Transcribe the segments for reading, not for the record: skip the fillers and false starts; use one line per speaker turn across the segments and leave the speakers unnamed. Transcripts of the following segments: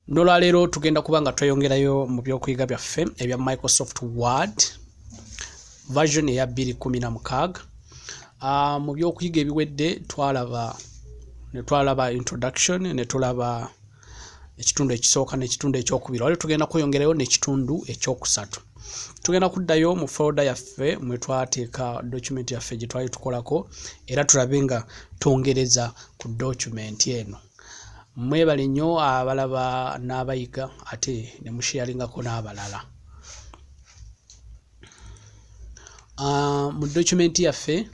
Nola leero tugenda kubanga tweyongerayo mu byokuyiga byaffe ebya Microsoft Word version eya 2016. Mu byokuyiga ebiwedde twalaba introduction ne tulaba ekitundu ekisooka n'ekitundu ekyokubiri. Wali tugenda kweyongerayo n'ekitundu ekyokusatu. Tugenda kuddayo mu folder yaffe mwe twateeka document yaffe gye twali tukolako era tulabe nga twongereza ku document eno. Mwebale nnyo abalaba n'abayiga ate ne musharingako n'abalala. Mu document yaffe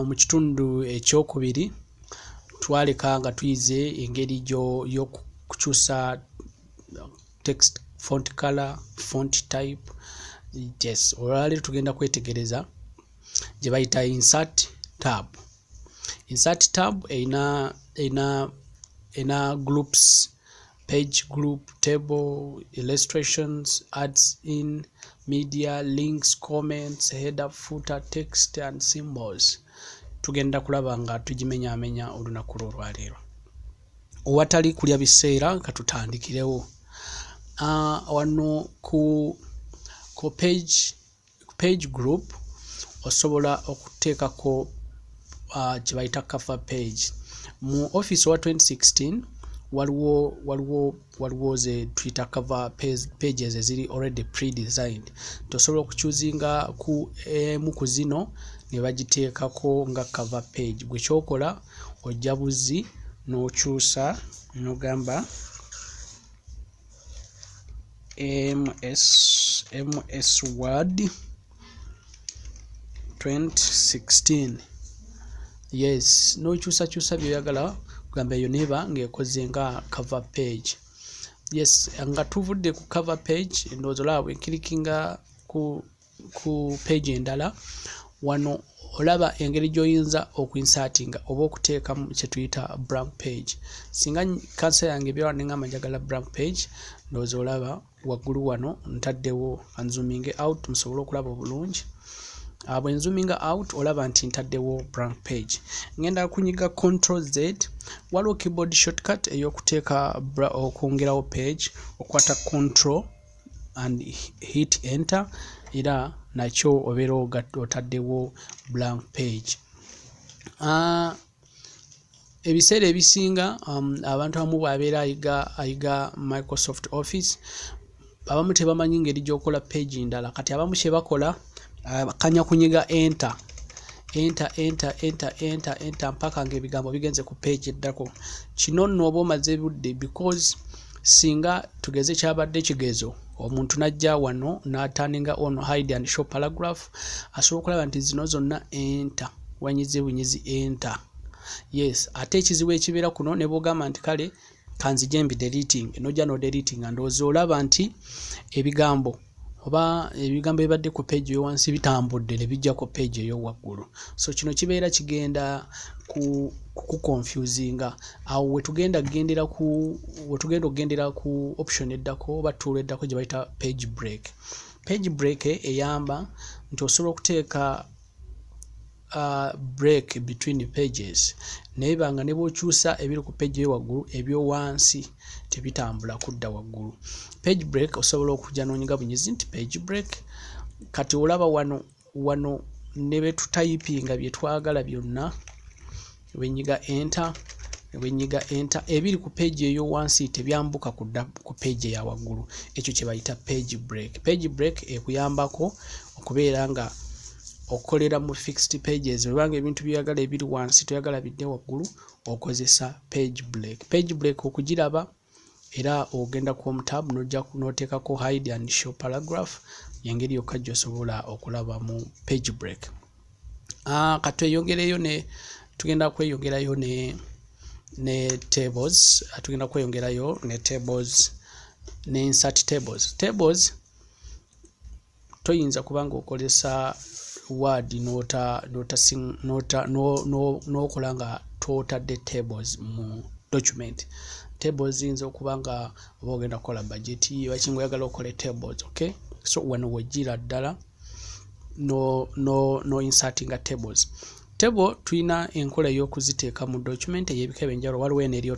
mu kitundu ekyokubiri twaleka nga tuyize engeri y'okukyusa text font color, font type. Yes, olwaleero tugenda kwetegereza gye bayita insert tab. Insert tab ena groups, page group, table, illustrations, adds in, media, links, comments, header, footer, text and symbols. Tugenda kulaba nga tugimenyaamenya olunaku lw'olwaleero. Owatali kulya biseera ka tutandikirewo. Wano ku page group osobola okuteekako kye bayita cover page. Mu Office wa 2016 waliwo ze tuyita cover pages eziri already pre-designed. Tosobola okuchuzinga mu ku zino ne bagiteekako nga cover page. Gwe kyokola ojja buzi n'okyusa n'ogamba MS Word 2016. Yes, n'okyusa by'oyagala kugamba eyo neba ng'ekoze nga cover page. Yes, nga tuvudde ku cover page ndowooza olaba bwe nkirikinga ku page endala wano olaba engeri gy'oyinza okuinsertinga oba okuteekamu kye tuyita blank page. Singa kansa yange byawande ngamba njagala blank page ndowooza olaba waggulu wano ntaddewo zooming out musobole okulaba obulungi. Bwe nzoominga out olaba nti ntaddewo blank page. Ngenda kunyiga Control Z. Waliwo keyboard shortcut ey'okuteeka okwongerawo page okwata Control and hit enter era nakyo obeera otaddewo blank page. Ebiseera ebisinga abantu abamu bw'abeera ayiga Microsoft Office abamu tebamanyi ngeri gy'okola page ndala. Kati abamu kye bakola kanya kunyiga enter mpaka ng'ebigambo bigenze ku page eddako. Kino nno oba omaze budde because singa tugeze kyabadde kigezo omuntu najja wano n'aturninga on hide and show paragraph asobola okulaba nti zino zonna enter wanyize bunyizi enter. Yes, ate ekizibu ekibeera kuno ne bw'ogamba nti kale kanzije mbi deleting nojja no deleting ndowooza olaba nti ebigambo ebibadde ku page ey'owansi bitambudde ne bijja ku page ey'owaggulu. So kino kibeera kigenda kukonfusinga. Awo wetugenda okugendera ku option eddako oba tool eddako gye bayita page break. Page break eyamba nti osobola okuteeka break between pages naye banga ne bw'okyusa ebiri ku page ey'owaggulu ebyowansi tebitambula kudda waggulu. Page break osobola okujja n'onyiga bunyizi nti page break. Kati olaba wano ne betutayipinga bye twagala byonna wenyiga enter ebiri ku page ey'owansi tebyambuka kudda ku page eya waggulu. Ekyo kye bayita page break. Page break ekuyambako okubeera nga okolera mu fixed pages. Webanga ebintu byagala ebiri wansi toyagala bidde waggulu okozesa page break. Page break okugiraba era ogenda ku tab nojja n'oteekako hide and show paragraph yengeri yokka gy'osobola okulaba mu page break. Katweyongereyo tugenda kweyongerayo ne tables. Tugenda kweyongerayo ne tables ne insert tables. Tables toyinza kubanga okozesa Word n'okola nga twotadde tables mu document. Tables ziyinza okuba nga oba ogenda kukola budget wakinga oyagala okole tables. Okay, so wano wejjira ddala no insertinga tables. Table tuina enkola ey'okuziteeka mu document ey'ebika ebyenjawulo. Waliwo eno eri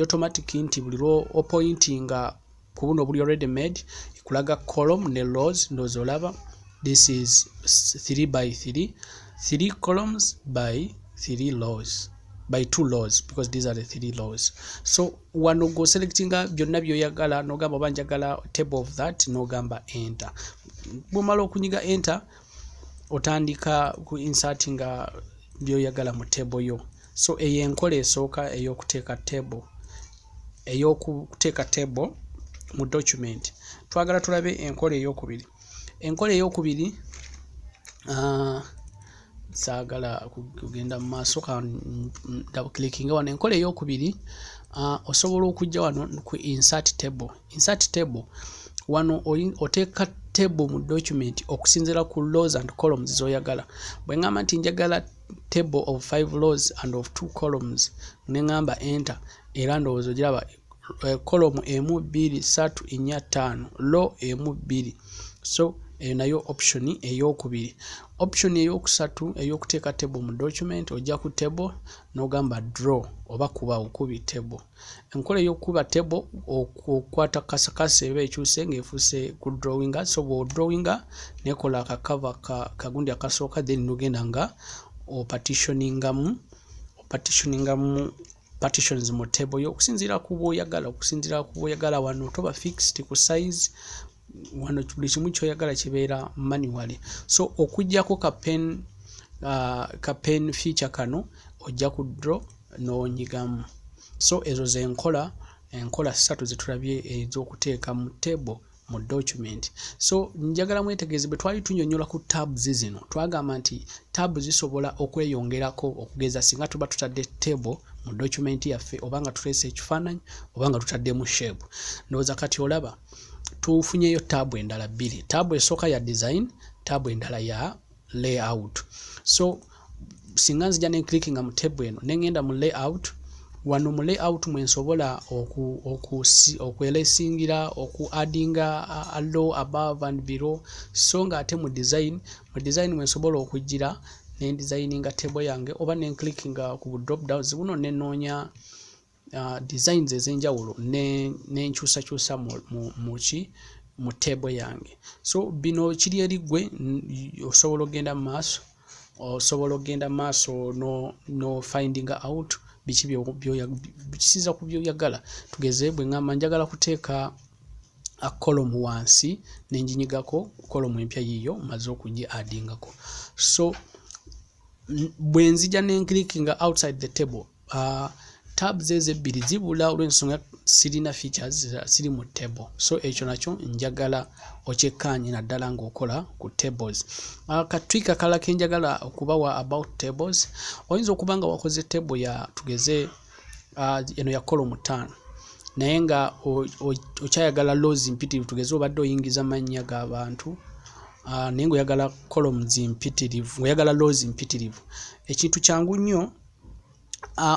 automatic nti buli lwo opointinga ku buno buli already made ekulaga column ne rows. Ndowooza olaba this is 3 by 3 columns by 3 rows by 2 rows because these are the 3 rows. So wano go selectinga byonna byoyagala n'ogamba oba njagala table of that n'ogamba enter. Bw'omala okunyiga enter otandika ku insertinga byoyagala mu table yo. So eyo enkola esooka ey'okuteeka table mu document. Twagala tulabe enkola ey'okubiri. Enkola ey'okubiri saagala kugenda mu maaso ka double clicking wano. Enkola ey'okubiri osobola okujja wano ku insert table. Wano oteeka table mu document okusinziira ku rows and columns z'oyagala. Bwe ngamba nti njagala table of 5 rows and of 2 columns ne ngamba enter, era ndowooza ogiraba column 1 2 3 4 5 row 1 2. So eyo nayo option ey'okubiri. Option ey'okusatu ey'okuteeka table mu document, ojja ku table n'ogamba draw oba kuba okubi table. Enkola ey'okuba table okukwata kasakasa eba ekyuse ng'efuuse ku drawinga. So bw'odrawinga nekola akakava kagundi akasooka, then nogenda nga partitioningamu partitions mu table yo okusinziira ku bw'oyagala. Wano toba fixed ku size, wano buli kimu kyoyagala kibeera manually. So okujjako ka pen feature kano ojja ku draw n'onyigamu. So ezo z'enkola 3 zetulabye ez'okuteeka mu table mu document. So njagala mwetegereze bwe twali tunyonyola ku tabs zino twagamba nti tabs zisobola okweyongerako, okugeza singa tuba tutadde table mu document yaffe oba nga tuleese ekifaananyi oba nga tutadde mu shape. Ndowooza kati olaba tufunyeyo tab endala 2. Tab esooka ya design, tab endala ya layout. So singa nzija ne clickinga mu table eno nengenda mu layout, wano mu layout mwensobola okwelesingira okuaddinga a row above and below. So nga ate mu design mwensobola okujjira ne designinga table yange oba ne clickinga ku drop downs buno ne noonya designs ez'enjawulo ne nkyusakyusa mu table yange. So bino kiri eri gwe osobola ogenda mu maaso no finding out biki bikisiza ku byoyagala. Tugeze bwe ngamba njagala kuteeka a column wansi nenjinyigako column empya yiyo maze okugi addingako. So bwe nzija ne clickinga outside the table, tabs ezo 2 zibula olw'ensonga sirina features siri mu table. So ekyo nakyo njagala okyekkaanye naddala ng'okola ku tables. Katwika kala kenjagala okubawa about tables, oyinza okuba nga wakoze table ya tugeze eno ya column 5 naye nga okyayagala rows mpitirivu, tugeze obadde oyingiza mannya g'abantu naye ng'oyagala columns mpitirivu, ng'oyagala rows mpitirivu. Ekintu kyangu nnyo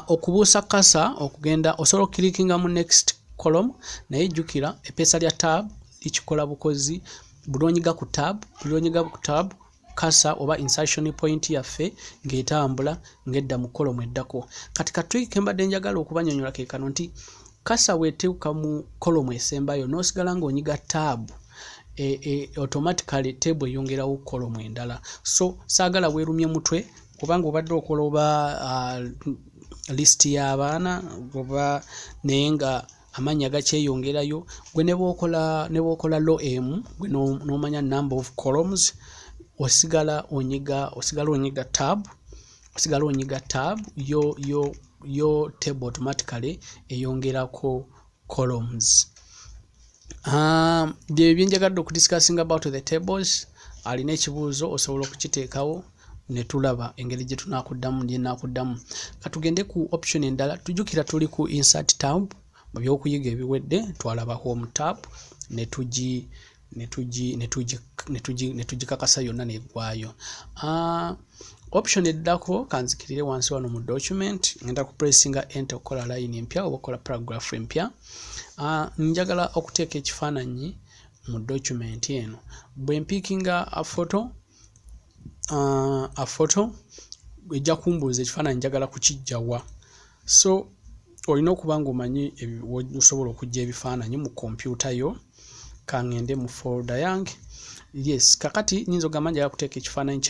okubuusa kasa okugenda osobola clickinga mu next column, naye jjukira epeesa lya tab likikola bukozi buli onyiga ku tab kasa oba insertion point yaffe ng'etambula ng'edda mu column eddako. Kati katwike mbadde njagala okubanyonyola ke kano nti kasa weeteeka mu column esembayo n'osigala ng'onyiga tab automatically table eyongerawo column endala. So saagala weerumye mutwe kubanga obadde okola oba list y'abaana oba naye nga amannya gakyeyongerayo, gwe ne bw'okola row m gwe n'omanya number of columns osigala onyiga tab yo table automatically eyongerako columns. Bye byenjagadde okudiscussinga about the tables. Alina ekibuuzo osobola okukiteekawo ne tulaba engeri gye tunakuddamu. Katugende ku option endala. Tujjukira tuli ku insert tab mu by'okuyiga ebiwedde, twalaba home tab ne tugikakasa yonna neggwayo. Option eddako kanzikirire wansi wano mu document, ngenda ku pressinga enter okukola line empya oba okukola paragraph empya. Njagala okuteeka ekifaananyi mu document eno. Bwe mpikinga a photo ejja kumbuuza ekifaananyi njagala kukijjawa. So olina okuba ng'omanyi osobola okujja ebifaananyi mu kompyuta yo. Kangende mu folder yange. Yes, kakati nyinza ogamba njagala kuteeka ekifaananyi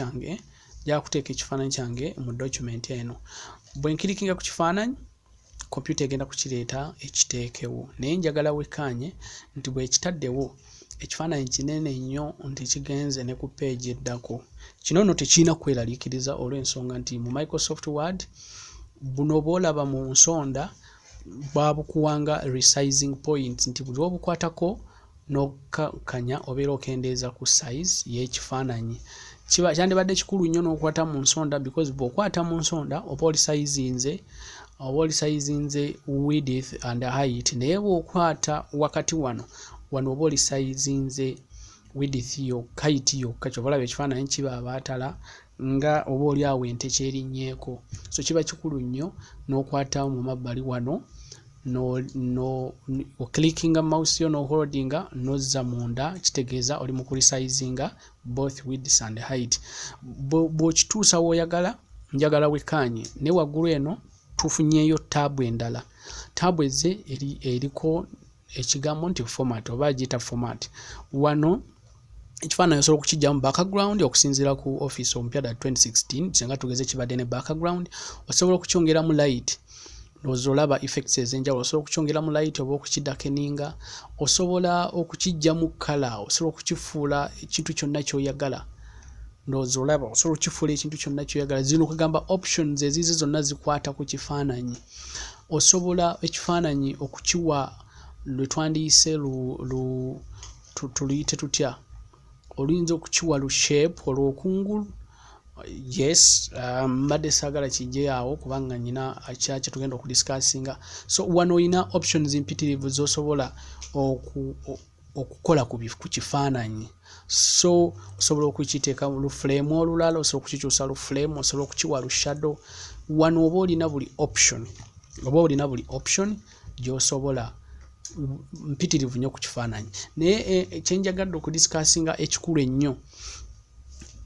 kyange mu document eno. Bwe nkirikinga ku kifaananyi, kompyuta egenda kukireeta ekiteekewo. Naye njagala wekkaanye nti bwe kitaddewo ekifaananyi kinene nnyo nti kigenze ne ku page eddako. Kino nno tekirina kweraliikiriza olw'ensonga nti mu Microsoft Word buno bw'olaba mu nsonda babukuwanga resizing points nti buli obukwatako n'okkanya obeera okendeeza ku size y'ekifaananyi. Kyandibadde kikulu nnyo n'okwata mu nsonda because bw'okwata mu nsonda oba oli sizinze width and height, naye bw'okwata wakati wano oba oli sizinze width yokka, height yokka, kyova olaba ekifaananyi kiba abaatala nga oba oli awo ente kyerinnyeeko. So kiba kikulu nnyo n'okwata mu mabbali wano oklikinga mouse yo n'oholdinga n'ozza munda, kitegeeza oli mu kulisizinga both width and height. Bw'okituusa w'oyagala, njagala wekkaanye ne waggulu eno tufunyeeyo taabu endala. Taabu eze eriko ekigambo nti format oba agiyita format. Wano ekifaananyi osobola okukijja mu background okusinziira ku Office omupya 2016 singa tugeze kibadde ne background. Osobola okukyongeramu light olaba effects ez'enjawulo. Osobola okukyongeramu light oba okukidakeninga. Osobola okukijjamu color. Osobola okukifuula ekintu kyonna ky'oyagala. Olaba osobola okukifuula ekintu kyonna ky'oyagala. Zino kugamba options ezize zonna zikwata ku kifaananyi. Osobola ekifaananyi okukiwa lwe twandiyise tuluyite tutya, oluyinza okukiwa lu shape olw'okungulu. Yes, mbadde saagala kijje awo kubanga nnyina kye tugenda okudiscussinga. So wano olina options mpitirivu z'osobola okukola ku kifaananyi. So osobola okukiteeka mu frame olulala, osobola okukikyusa lu frame, osobola okukiwa lu shadow. Wano oba olina buli option gy'osobola mpitirivu nnyo ku kifaananyi. Naye kyenjagadde okudiscussinga ekikulu ennyo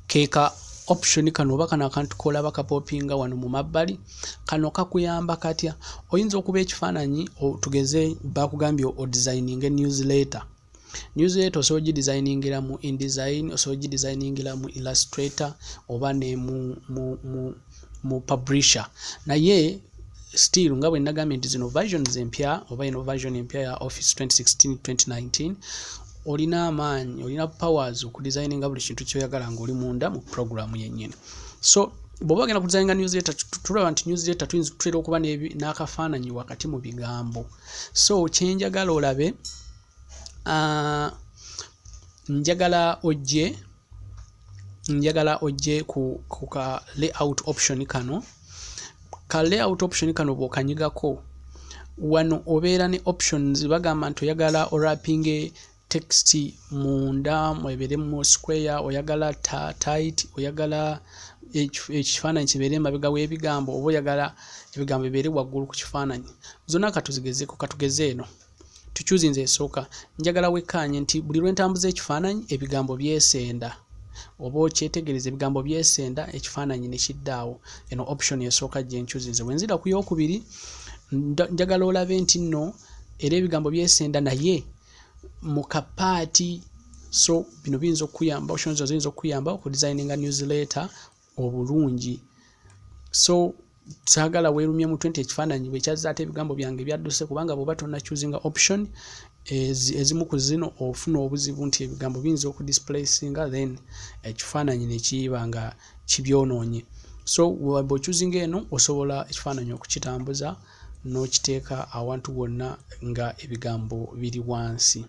keeka option kano oba kano akantu kolaba kapopinga wano mu mabbali. Kano kakuyamba katya? Oyinza okuba ekifaananyi tugeze bakugambye odesigning newsletter. Newsletter osobola ogidesigningira mu InDesign, osobola ogidesigningira mu Illustrator oba ne mu Publisher. Naye still nga bwe nagambye nti zino versions empya oba ino version empya ya Office 2016-2019 olina amaanyi, olina powers okudesigninga buli kintu ky'oyagala ng'oli munda mu program yennyini. So bw'oba ogenda kudesigninga newsletter, tulaba nti newsletter tutera okuba n'akafaananyi wakati mu bigambo. So kyenjagala olabe, njagala ojje ku ka layout option kano. Ka layout option kano bw'okanyigako wano obeera ne options bagamba nti oyagala wrapping text munda mwebere mu square, oyagala tight, oyagala ekifaananyi kibeere emabega w'ebigambo, oba oyagala ebigambo bibeere waggulu ku kifaananyi. Zonna katuzigezeko, katugeze eno tukyuzinze esooka. Njagala wekkaanye nti buli lwe ntambuza ekifaananyi ebigambo byesenda, oba okyetegereza ebigambo byesenda ekifaananyi ne kiddaawo. Eno option esooka gye nkyuzinze. Bwe nzira ku yookubiri njagala olabe nti nno era ebigambo byesenda naye mu kapaati. So bino biyinza okuyamba, options ziyinza okuyamba okudesigninga newsletter obulungi. So saagala weerumye mu 20 ekifaananyi bwe kyazza ate ebigambo byange byadduse, kubanga bw'oba tonna choosing option ezimu ku zino ofuna obuzibu nti ebigambo biyinza okudisplacinga then ekifaananyi ne kiyiba nga kibyonoonye. So bwe choosing eno osobola ekifaananyi okukitambuza n'okiteeka awantu wonna nga ebigambo biri wansi.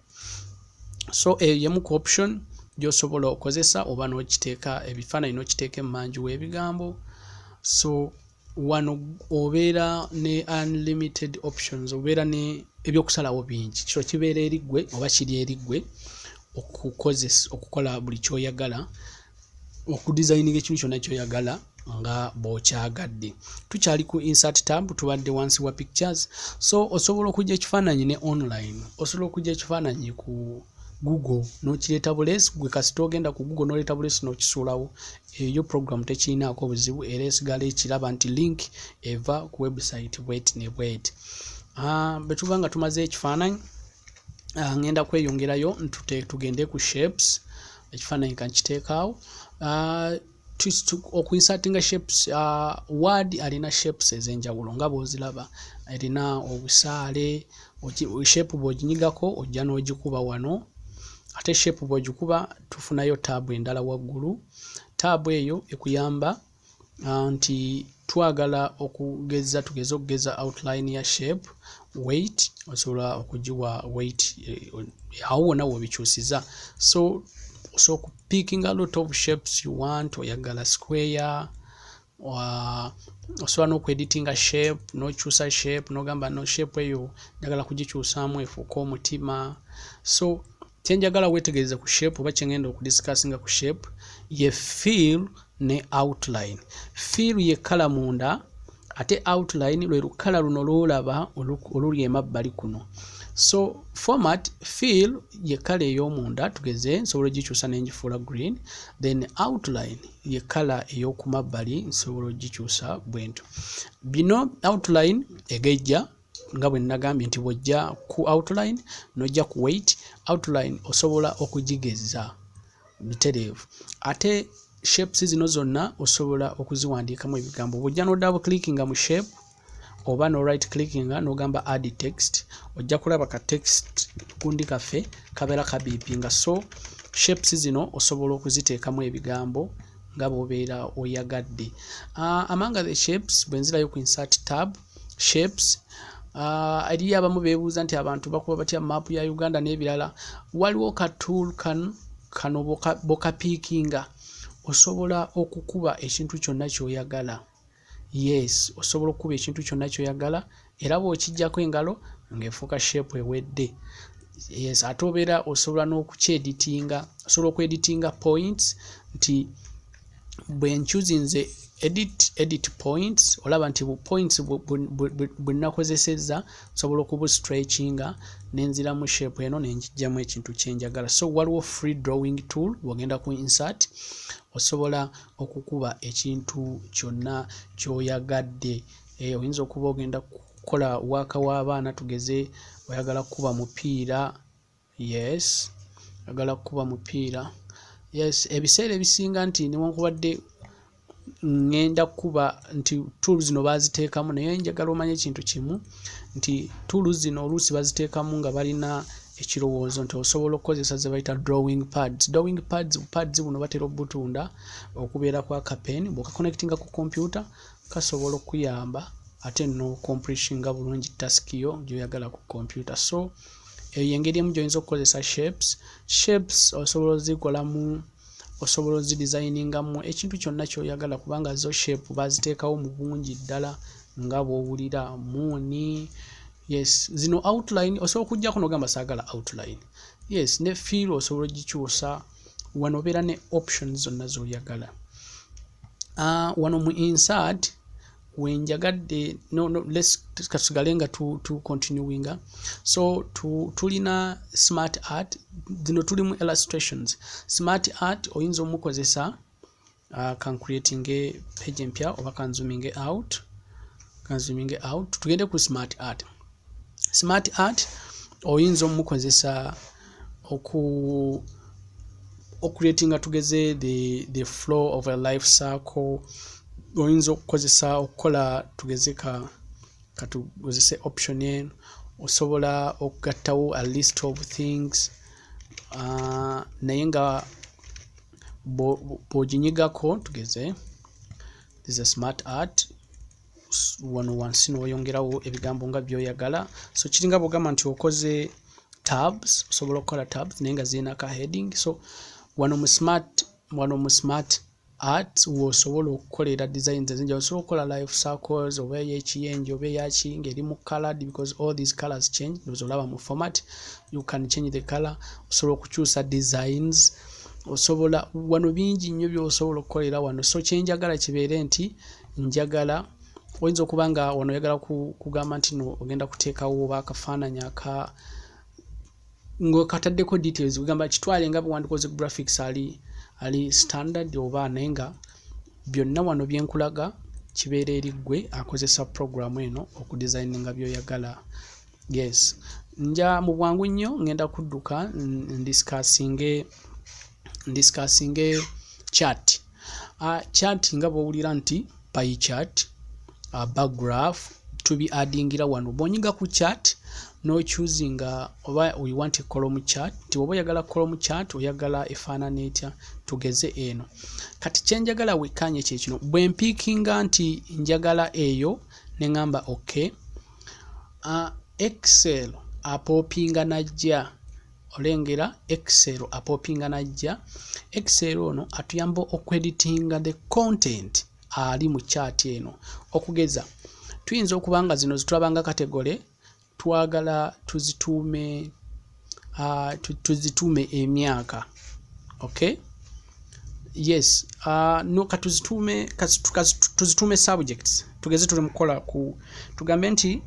So yemu ku option gy'osobola okozesa oba n'okiteeka ebifaananyi n'okiteeka emmanju w'ebigambo. So wano obeera ne unlimited options, obeera ne ebyokusalawo bingi. Kino kibeera eri ggwe oba kiri eri ggwe okukola buli ky'oyagala, okudesigninga ekintu kyonna ky'oyagala nga bw'okyagadde. Tukyali ku insert tab, tubadde wansi wa pictures. So osobola okujja ekifaananyi ne online, osobola okujja ekifaananyi ku Google n'okireta bulesi gwe kasita ogenda ku Google n'oleta bulesi n'okisuulawo eyo program tekirinaako buzibu era esigala ekiraba nti link eva ku website bweti ne bweti. Bwe tuba nga tumaze ekifaananyi ngenda kweyongerayo tugende ku shapes. Ekifaananyi kankiteekaawo. Okuinsertinga shapes, Word alina shapes ez'enjawulo nga bw'oziraba. Erina obusaale, shape bw'oginyigako ojja n'ogikuba wano. Ate shape bw'ogikuba tufunayo tab endala waggulu. Tab eyo ekuyamba nti twagala tugeze outline ya shape, weight, osobola okugiwa weight, awo wonna w'obikyusiza. So picking a lot of shapes you want, oyagala square, osobola n'okweditinga shape, n'okyusa shape, n'ogamba no shape eyo njagala kugikyusaamu efuuka omutima. So kyenjagala weetegereze ku shape oba kyengenda okudiscussinga ku shape ye fill ne outline. Fill ye kala munda, ate outline lwe lukala luno lw'olaba oluli emabbali kuno. So format, fill ye kala ey'omunda, tugeze nsobola ogikyusa n'engifuula green, then outline ye kala ey'oku mabbali nsobola ogikyusa bwentyo. Bino outline egejja nga bwe nagambye nti bw'ojja ku outline n'ojja ku weight, outline osobola okugigeza mitereevu. Ate shapes zino zonna osobola okuziwandiikamu ebigambo. Bw'ojja no double clickinga mu shape oba no right clickinga n'ogamba add text, ojja kulaba ka text kundi kaffe kabeera kabiipinga. So shapes zino osobola okuziteekamu ebigambo nga bw'obeera oyagadde. Among the shapes bwe nzirayo ku insert tab shapes, eriyo abamu beebuuza nti abantu bakuba batya map ya Uganda n'ebirala. Waliwo ka tool kano bokapiikinga, osobola okukuba ekintu kyonna ky'oyagala. Yes, osobola okukuba ekintu kyonna ky'oyagala era bw'okijjako engalo ng'efuuka shape ewedde. Yes, ate obeera osobola n'okukyeditinga, osobola okweditinga points nti bwe nkyuzinze edit points, olaba nti points bwe nakozesezza nsobola okubustretchinga nenziramu shape eno nenjijjamu ekintu kyenjagala. So waliwo free drawing tool bw'ogenda ku insert osobola okukuba ekintu kyonna ky'oyagadde. Oyinza okuba ogenda kukola waaka w'abaana, tugeze oyagala kukuba mupiira. Yes, oyagala kukuba mupiira. Yes, ebiseera ebisinga nti newankubadde ngenda kuba nti tools zino baziteekamu, naye njagala omanye ekintu kimu nti tools zino oluusi baziteekamu nga balina ekirowoozo nti osobola okukozesa ze bayita drawing pads. Drawing pads buno batera obutunda okubeera kwa kapen, bw'okakonectinga ku computer kasobola okuyamba ate no completioninga bulungi task yo gy'oyagala ku computer. So eyo engeri emu gy'oyinza okukozesa shapes osobola ozikolamu, osobola ozidesigningamu ekintu kyonna ky'oyagala kubanga zo shape baziteekawo mu bungi ddala nga bw'owulira muuni. Yes, zino outline osobola okuggyako n'ogamba saagala outline. Yes, ne fill osobola ogikyusa, wano obeera ne options zonna z'oyagala. Wano mu insert wenjagadde let's kasigale nga tu continuinga. So tulina SmartArt, zino tulimu illustrations. SmartArt oyinza omukozesa kan creating a page empya oba kan zooming out. Tugende ku SmartArt. SmartArt oyinza omukozesa creatinga tugeze the flow of a life cycle. Oyinza okukozesa okukola tugeze katugezese option eno, osobola okugattawo a list of things naye nga bw'oginyigako tugeze this is SmartArt. Wano wansi n'oyongerawo ebigambo nga by'oyagala. So kiringa bw'ogamba nti okoze tabs, osobola okukola tabs naye nga zirina ka heading. So wano mu SmartArt w'osobola okukolera designs ezinjawulo. Osobola okukola life circles oba ey'ekiyenje oba eyaki ng'eri mu colored because all these colors change. Olaba mu format you can change the color. Osobola okukyusa designs, osobola wano bingi nnyo by'osobola okukolera wano. So kyenjagala kibeere nti njagala oyinza okuba nga wano oyagala kugamba nti no ogenda kuteekawo oba akafaananyi ng'okataddeko details kugamba kitwale nga bwandikoze graphics ali standard oba nenga byonna wano byenkulaga kibeera eri ggwe akozesa program eno okudesigninga byoyagala. Yes, nja mu bwangu nnyo ngenda kudduka discussinge chart. Chart nga bwowulira nti pie chart, bar graph to be addingira wano. Bwonyiga ku chart no choosing oba we want a column chart. Oba oyagala column chart oyagala efaanana etya tugeze eno. Kati kyenjagala wekanye kye kino. Bwe mpiikinga nti njagala eyo ne ngamba okay. Excel apopinga najja. Olengera Excel apopinga najja. Excel ono atuyamba okweditinga the content ali mu chart eno. Okugeza tuyinza okubanga zino zitulabanga category twagala tuzitume emyaka. Okay, yes, no tuzitume subjects. Tugeze tuli mukola ku tugambe nti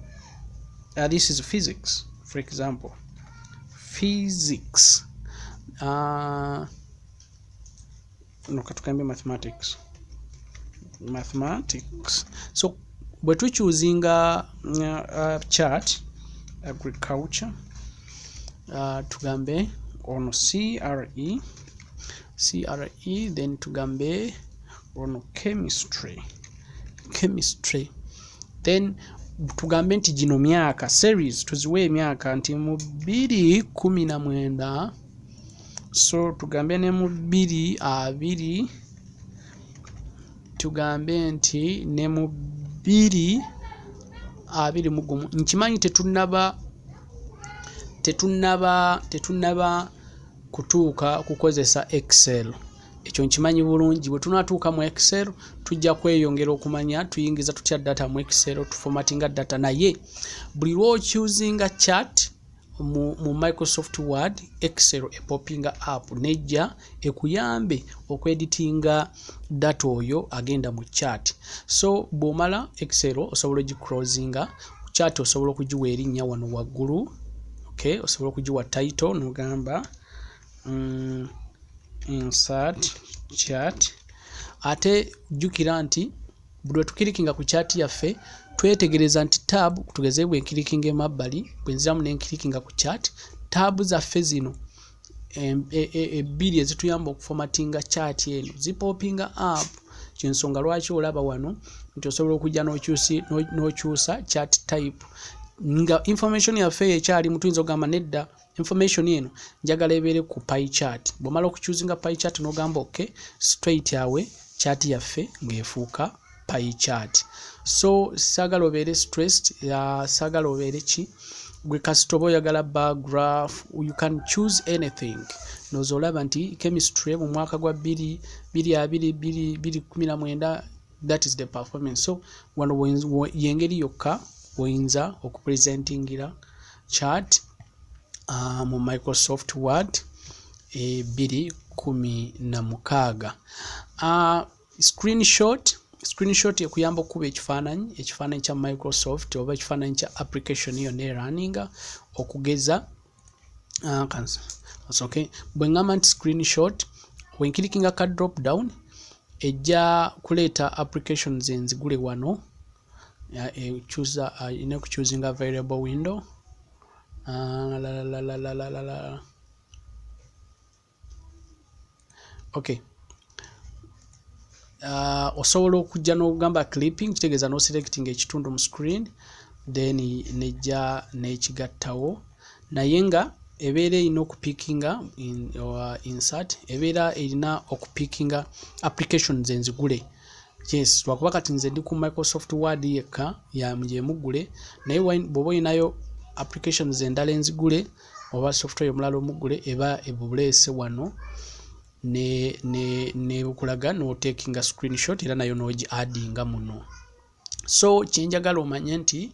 this is physics, for example. Physics. No, katugambe mathematics. So bwe tu choosing chart agriculture, tugambe ono CRE, then tugambe ono chemistry, then tugambe nti gino myaka series tuziwe emyaka nti mu 2019, so tugambe ne mu 2020, tugambe nti ne mu 2021. Nkimanyi tetunaba kutuuka kukozesa Excel. Ekyo nkimanyi bulungi. Bwe tunatuuka mu Excel tujja kweyongera okumanya tuyingiza tutya data mu Excel, tuformattinga data. Naye buli lwo choosing chart mu Microsoft Word, Excel epopinga up nejja ekuyambe okweditinga data oyo agenda mu chart. So bwomala Excel osobola ogiclosinga, chart osobola okugiwa erinnya wano waggulu. Okay, osobola okugiwa title nogamba insert chart. Ate jukira nti bwe tukirikinga ku chart yaffe twetegereza nti tab tugeze bwe nkirikinga emabbali bwenziramu ne nkirikinga ku chart. Tab zaffe zino ebbiri ezituyamba okuformattinga chart eno zipopinga up. Kyensonga lwaki olaba wano nti osobola okujja n'okyusa chart type nga information yaffe ekyali mutuyinza okugamba nedda information eno njagala ebeere ku pie chart. Bwomala okuchuzinga pie chart n'ogamba okay, straight awe chart yaffe ng'efuuka pie chart. So sagala obeere stressed, sagala obeere ki gwe kasitoba oyagala bar graph, you can choose anything. Nozolaba nti chemistry mu mwaka gwa 2019, that is the performance. So wano yengeri yokka oyinza okupresentingira chart mu Microsoft Word 2016. Screenshot ekuyamba okuba ekifaananyi kya Microsoft oba ekifaananyi kya application yo ne running okugeza okay. Bwe ngamba nti screenshot, when clicking a drop down ejja kuleeta applications enzigule wano. Choosing a variable window. Okay. Osobola okujja n'ogamba clipping, kitegeeza no selecting ekitundu mu screen, then nejja n'ekigattawo. Naye nga ebeera erina okupickinga insert, ebeera erina okupickinga applications enzigule. Yes, lwakuba kati nze ndi ku Microsoft Word yekka yemuggule, naye bw'oba olinayo applications endala enzigule oba software omulala omugule eba ebuleese wano ne bukulaga no taking a screenshot era nayo noji addinga muno. So kyenjagala omanye nti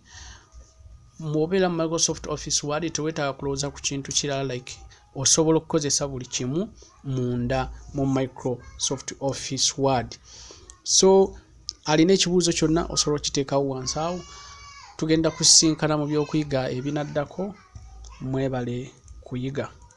mwobera mu Microsoft Office Word tewetaaga kulowooza ku kintu kirala, like osobola okukozesa buli kimu munda mu Microsoft Office Word. So alina ekibuuzo kyonna osobola okiteekawo wansi awo. Tugenda kusinkana mu by'okuyiga ebinaddako. Mwebale ku kuyiga.